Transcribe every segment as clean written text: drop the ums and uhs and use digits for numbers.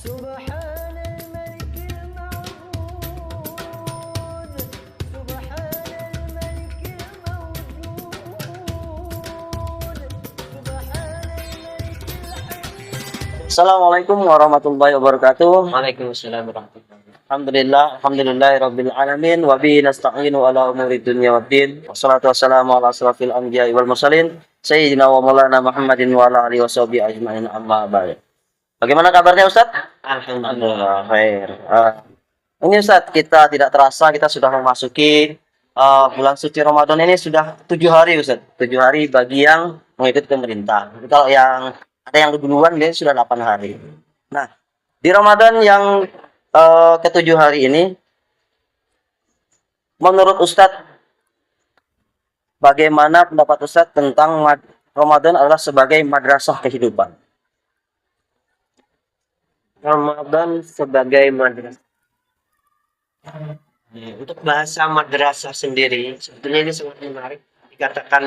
سبحان الملك المعبود سبحان الملك الموجود سبحان الملك الحميد. Assalamualaikum warahmatullahi wabarakatuh. Waalaikumsalam warahmatullahi wabarakatuh. Alhamdulillahirabbil alamin wa bihi nasta'inu ala umuri dunya waddin. Wassalatu wassalamu ala asrofil anbiya'i wal mursalin sayyidina wa maulana Muhammadin wa ala alihi washabihi ajmain, amma ba'd. Bagaimana kabarnya Ustaz? Alhamdulillah. Khair. Ini Ustaz, kita tidak terasa kita sudah memasuki bulan suci Ramadan ini sudah 7 hari Ustaz. 7 hari bagi yang mengikuti pemerintah. Jadi kalau yang ada yang duluan dia sudah 8 hari. Nah, di Ramadan yang ke-7 hari ini, menurut Ustadz, bagaimana pendapat Ustadz tentang Ramadan adalah sebagai madrasah kehidupan? Ramadan sebagai madrasah. Untuk bahasa madrasah sendiri, sebetulnya ini sangat menarik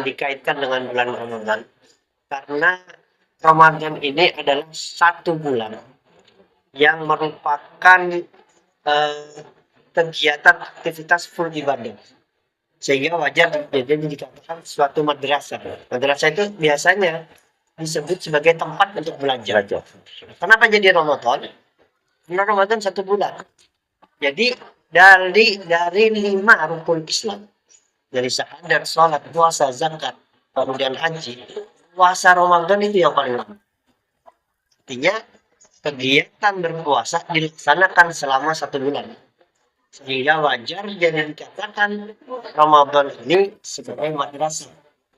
dikaitkan dengan bulan Ramadan. Karena Ramadan ini adalah satu bulan yang merupakan kegiatan aktivitas full ibadah. Sehingga wajar jadi dikatakan suatu madrasah. Madrasah itu biasanya disebut sebagai tempat untuk belajar. Kenapa jadi Ramadan? Karena Ramadan satu bulan. Jadi dari 5 rukun Islam, dari syahadat, sholat, puasa, zakat, kemudian haji, puasa Ramadan itu yang paling lama. Artinya kegiatan berpuasa dilaksanakan selama 1 bulan. Sehingga wajar jadi dikatakan Ramadan ini sebagai madrasah.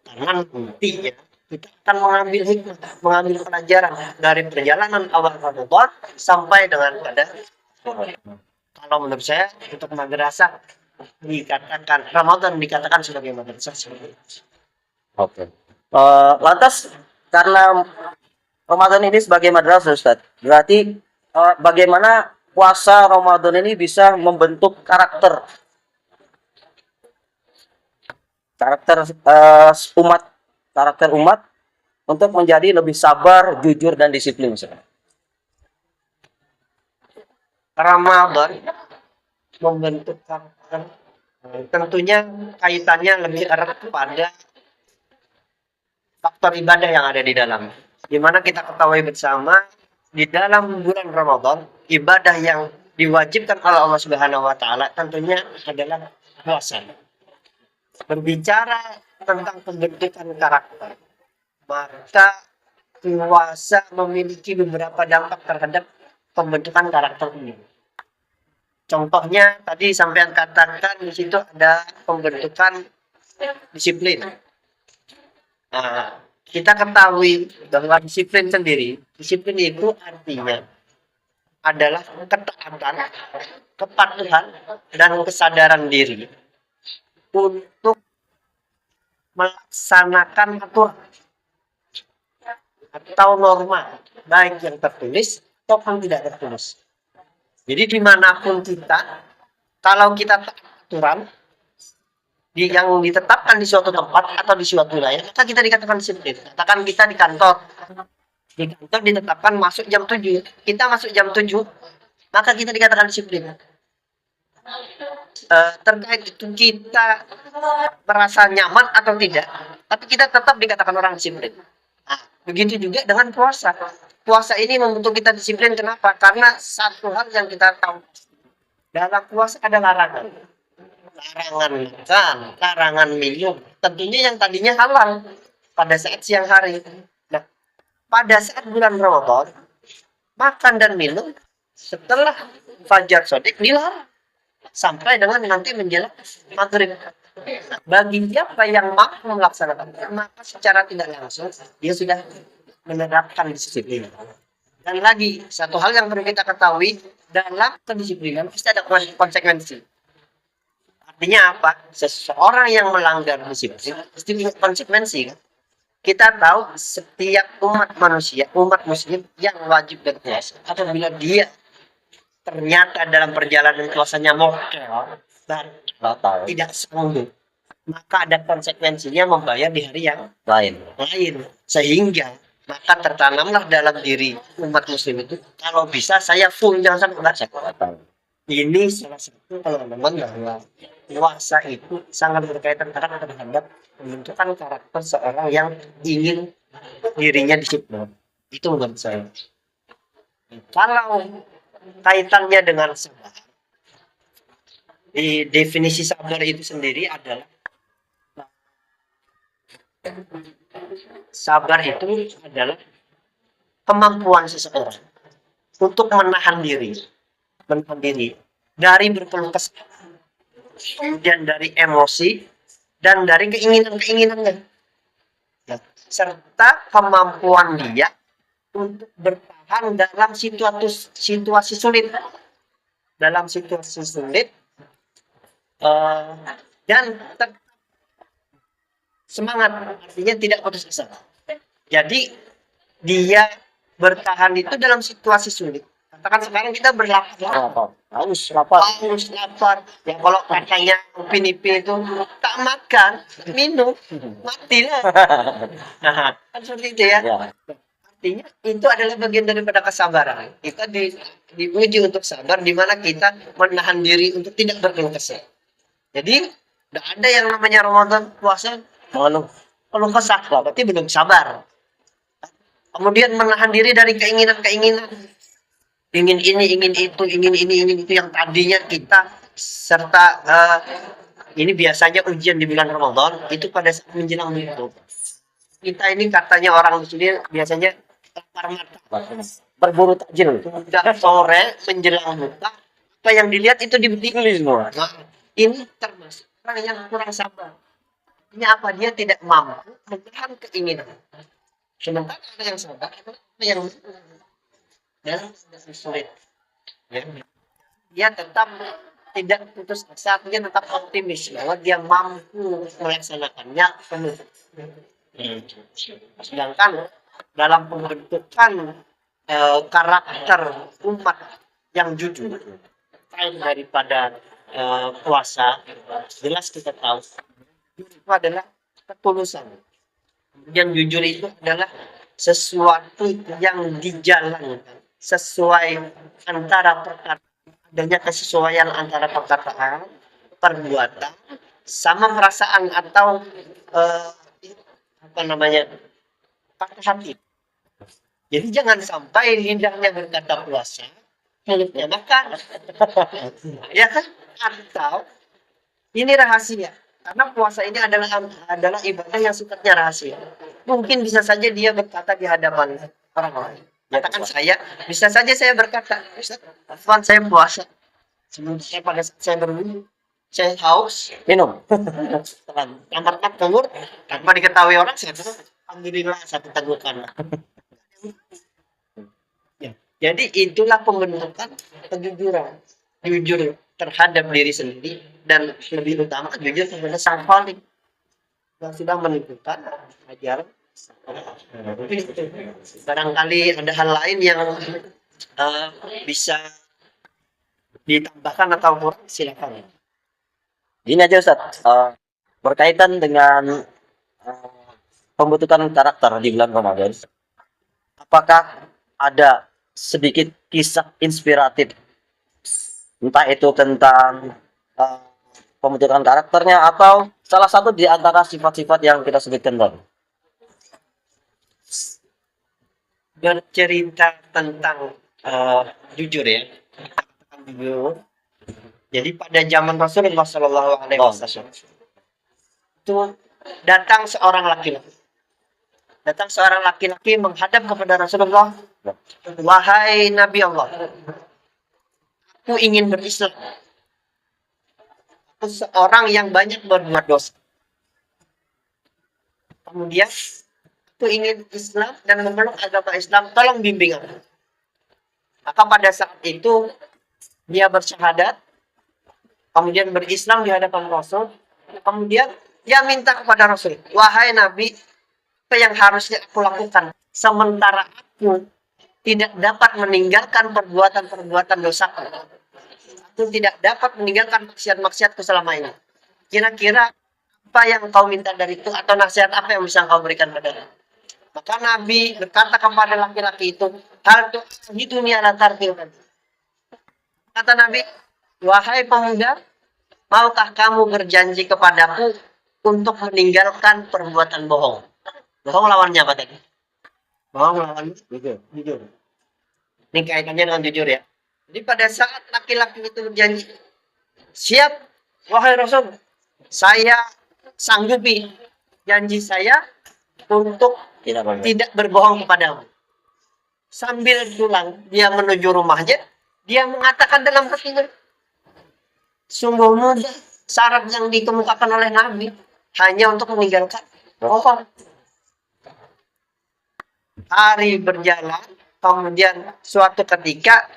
Karena nantinya kita akan mengambil hikmah, mengambil pelajaran dari perjalanan awal Ramadan sampai dengan pada kalau menurut saya untuk madrasah dikatakan Ramadan dikatakan sebagai madrasah. Oke. Lantas karena Ramadan ini sebagai madrasah Ustaz, berarti bagaimana puasa Ramadan ini bisa membentuk karakter umat untuk menjadi lebih sabar, jujur dan disiplin Ustaz? Ramadan membentuk karakter tentunya kaitannya lebih erat kepada faktor ibadah yang ada di dalam. Dimana kita ketahui bersama di dalam bulan Ramadan ibadah yang diwajibkan oleh Allah Subhanahu wa taala tentunya adalah puasa. Berbicara tentang pembentukan karakter, maka puasa memiliki beberapa dampak terhadap pembentukan karakter ini. Contohnya tadi sampean katakan di situ ada pembentukan disiplin. Nah, kita ketahui bahwa disiplin sendiri, disiplin itu artinya adalah ketaatan, kepatuhan, dan kesadaran diri untuk melaksanakan aturan atau norma, baik yang tertulis ataupun tidak tertulis. Jadi dimanapun kita, kalau kita taat aturan yang ditetapkan di suatu tempat atau di suatu wilayah, maka kita dikatakan disiplin. Katakan kita di kantor ditetapkan masuk jam 7, kita masuk jam 7, maka kita dikatakan disiplin. Terkait itu kita merasa nyaman atau tidak, tapi kita tetap dikatakan orang disiplin. Nah, begitu juga dengan puasa. Puasa ini membentuk kita disiplin. Kenapa? Karena satu hal yang kita tahu, dalam puasa ada larangan. Larangan makan, larangan minum. Tentunya yang tadinya halal pada saat siang hari. Nah, pada saat bulan Ramadan, makan dan minum setelah fajar shadiq dilarang sampai dengan nanti menjelang maghrib. Nah, bagi siapa yang mampu melaksanakan, maka secara tidak langsung dia sudah menerapkan disiplin. Dan lagi satu hal yang perlu kita ketahui, dalam kedisiplinan pasti ada konsekuensi. Artinya apa? Seseorang yang melanggar disiplin pasti punya konsekuensi kan? Kita tahu setiap umat manusia, umat muslim yang wajib berpuasa, apabila dia ternyata dalam perjalanan puasanya mokel dan tidak sanggup, maka ada konsekuensinya membayar di hari yang lain. Sehingga maka tertanamlah dalam diri umat muslim itu, kalau bisa saya full, jangan sampai baca. Ini salah satu pengalaman bahwa puasa itu sangat berkaitan erat terhadap pembentukan karakter seorang yang ingin dirinya disiplin. Itu menurut saya. Kalau kaitannya dengan sabar, di definisi sabar itu sendiri adalah, sabar itu adalah kemampuan seseorang untuk menahan diri dari berkeluh kesah, kemudian dari emosi dan dari keinginan-keinginannya, ya, serta kemampuan dia untuk bertahan dalam situasi sulit, dan tetap semangat, artinya tidak putus asa. Jadi dia bertahan itu dalam situasi sulit. Katakan sekarang kita berlapar, Haus, lapar. ya kalau katanya Upin Ipin itu tak makan, minum, matilah. Nah, kan seperti itu ya. Ya. Artinya itu adalah bagian daripada kesabaran. Kita diuji untuk sabar, di mana kita menahan diri untuk tidak berkeluh kesah. Jadi tidak ada yang namanya Ramadan puasa Mengeluh. keluh kesah, berarti belum sabar. Kemudian menahan diri dari keinginan-keinginan, ingin ini, ingin itu, ingin itu yang tadinya kita, serta ini biasanya ujian di bulan Ramadan itu pada saat menjelang itu. Kita ini katanya orang muslim biasanya lapar mata, Berburu takjil. udah sore menjelang buka, apa yang dilihat itu dibeli. Beli semua. Nah, ini termasuk orang yang kurang sabar. Ini apa, dia tidak mampu menahan keinginan. Sementara ada yang sabar, ada yang dan sulit. Ya. Dia tetap tidak putus asa, dia tetap optimis bahwa dia mampu melaksanakannya penuh. Sedangkan dalam pembentukan karakter umat yang jujur, selain daripada puasa, jelas kita tahu itu adalah ketulusan. Yang jujur itu adalah sesuatu yang dijalankan sesuai antara perkataan, adanya kesesuaian antara perkataan, perbuatan, sama perasaan atau patah hati. Jadi jangan sampai lidahnya berkata puasa, mulutnya makan. Ya kan? Atau ini rahasia. Karena puasa ini adalah ibadah yang sifatnya rahasia. Mungkin bisa saja dia berkata di hadapan orang lain. Katakan bisa saja saya berkata, Ustaz, Afwan, saya puasa. Sebelum saya pada saat saya berwudu, saya haus, Minum. tamat telur, tanpa diketahui orang, saya bilang, alhamdulillah satu tegukan. Ya. Jadi itulah pembentukan kejujuran, jujur terhadap diri sendiri, dan lebih utama jujur kepada sang khalik yang sudah menentukan ajaran. Barangkali ada hal lain yang bisa ditambahkan atau kurang, silakan. Ini aja Ustaz, berkaitan dengan pembentukan karakter di bulan Ramadan. Apakah ada sedikit kisah inspiratif, entah itu tentang pembentukan karakternya atau salah satu di antara sifat-sifat yang kita sebutkan tadi? Bercerita tentang jujur ya, jujur. Jadi pada zaman Rasulullah Shallallahu Alaihi Wasallam itu datang seorang laki-laki menghadap kepada Rasulullah, wahai Nabi Allah, aku ingin berislam. Aku seorang yang banyak berbuat dosa. Kemudian aku ingin Islam dan memeluk agama Islam, tolong bimbing aku. Maka pada saat itu dia bersyahadat, kemudian berislam di hadapan Rasul, kemudian dia minta kepada Rasul, wahai Nabi, apa yang harusnya aku lakukan sementara aku tidak dapat meninggalkan perbuatan-perbuatan dosaku, aku tidak dapat meninggalkan maksiat-maksiatku selama ini. Kira-kira apa yang kau minta dariku, atau nasihat apa yang bisa kau berikan padaku? Maka Nabi berkata kepada laki-laki itu, hal di dunia latar belakang. Kata Nabi, wahai pemuda, maukah kamu berjanji kepadaku untuk meninggalkan perbuatan bohong? Bohong lawannya apa tadi? Bohong lawannya jujur. Ini kaitannya dengan jujur ya. Jadi pada saat laki-laki itu berjanji, siap, wahai Rasul, saya sanggupi janji saya untuk tidak berbohong kepadamu. Sambil pulang, dia menuju rumahnya, dia mengatakan dalam hatinya, sungguh mudah syarat yang dikemukakan oleh Nabi hanya untuk meninggalkan bohong. Hari berjalan, kemudian suatu ketika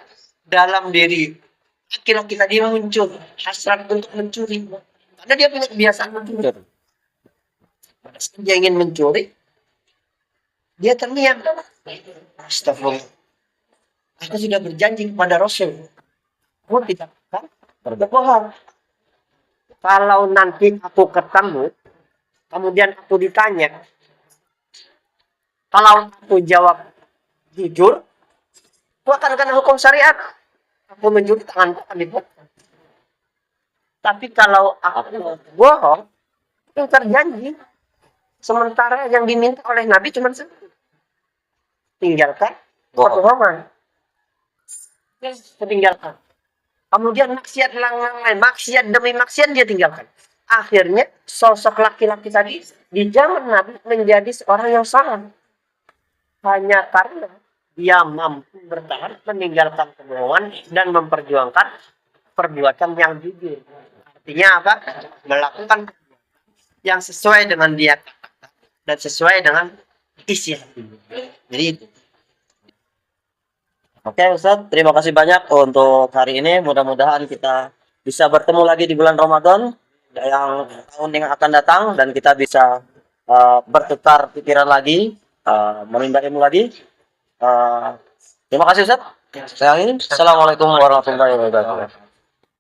dalam diri laki-laki tadi muncul hasrat untuk mencuri. Karena dia punya kebiasaan mencuri. Dia ingin mencuri, dia terniam. Astagfirullah. Aku sudah berjanji kepada Rasul. Aku tidak akan berbohong. Kalau nanti aku ketemu, kemudian aku ditanya, kalau aku jawab jujur, aku akan kena hukum syariat. Aku mencuri tangan akan dipotong. Tapi kalau aku bohong, itu terjanji. Sementara yang diminta oleh Nabi cuma satu. Tinggalkan kebohongan. Tinggalkan. Kemudian maksiat maksiat demi maksiat dia tinggalkan. Akhirnya sosok laki-laki tadi di zaman Nabi menjadi seorang yang salah. Hanya karena dia mampu bertahan meninggalkan kebohongan dan memperjuangkan perbuatan yang jujur. Artinya apa? Melakukan yang sesuai dengan dia dan sesuai dengan isi hati. Jadi itu. Oke Ustadz, terima kasih banyak untuk hari ini. Mudah-mudahan kita bisa bertemu lagi di bulan Ramadan yang tahun yang akan datang dan kita bisa bertukar pikiran lagi, menimba ilmu lagi. Terima kasih Ustadz. Saya akhiri. Assalamualaikum warahmatullahi wabarakatuh.